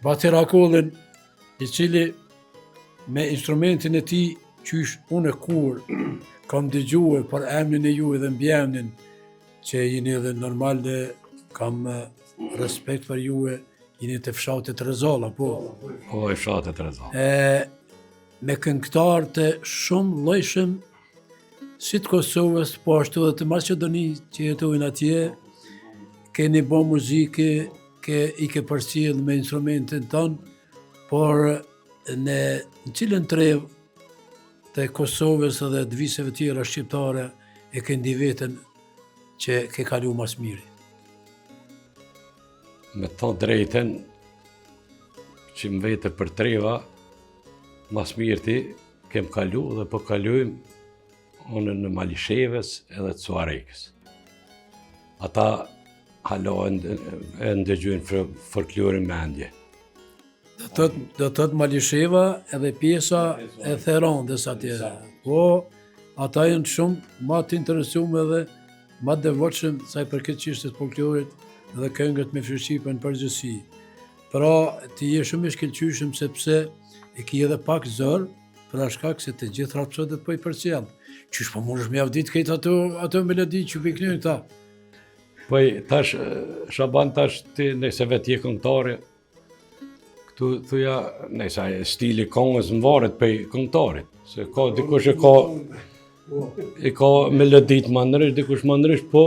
Bati Rakollin, i cili me instrumentin e tij qysh unë kur kam dëgjuar për emrin e juaj dhe mbjemnin që jeni edhe normal dhe kam respekt për juaj, jeni të fshatit Rezalla, po. Po, e fshatit Rezalla. Me këngëtar të shumë llojshëm si të Kosovës, po ashtu edhe të Maqedonisë që jetojnë atje, keni bo muzike, i ke përcjell me instrumentin tonë, por në cilën trev të Kosovës edhe të viseve tjera shqiptare e ke ndi veten që ke kalu mas miri? Me të drejten, që më vete për treva, mas mirëti kem kalu dhe po kalujmë unë në Malisheves edhe të Suarekës. Ata halo e ndëgjojnë folklorin me endje. Do të thot Malisheva edhe pjesa e Therandes atje. Po, ata janë shumë ma të interesuar edhe ma devotshëm sa i përket çështjes folklorit dhe këngët me Shqipën në përgjithësi. Pra, ti je shumë i shkëlqyeshëm sepse e ki edhe pak zor, për shkak se të gjithë rapsodet po i përcjell. Qysh po mundesh me avdit këtë ato melodi që piknojnë këta? Po tash, Shaban tash ti nëse vetë je këngëtare, këtu thuja, nëse stili këngës më varet prej këngëtarit, se ka dikush e ka melodit më ndrysh, dikush më ndrysh, po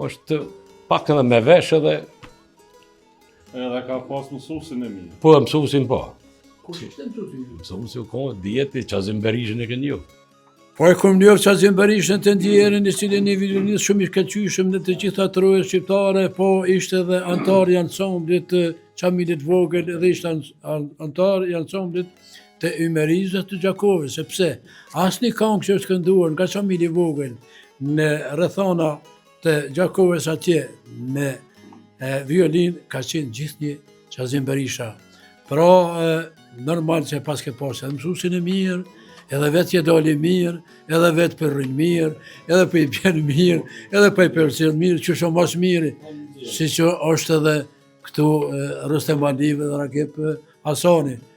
është pak edhe me vesh edhe. Edhe ka pas mësuesin e mirë. Po, mësuesin po. Kush ishte mësuesi? Mësuesi u konë, djeti, Qazim Berishën e kënë ju. Po e kom njoftë Qazim Berishën të ndjerën, i cili një violonist shumë i shkëlqyeshëm në të gjitha trojet shqiptare, po ishte edhe antar i ansamblit Qamilit Vogël dhe ishte antar i ansamblit të Ymerizës të Gjakovës, sepse asnjë këngë që është kënduar nga Qamili Vogël në rrethana të Gjakovës atje me violin ka qenë gjithnjë Qazim Berisha. Pra, normal që pas ke pas edhe mësuesin e mirë, edhe vetë je dali mirë, edhe vetë përrin mirë, edhe për i bjenë mirë, edhe për i përcjell mirë, që shumë mas mirë, si që është edhe këtu Rustem Alive dhe Rakip Hasani.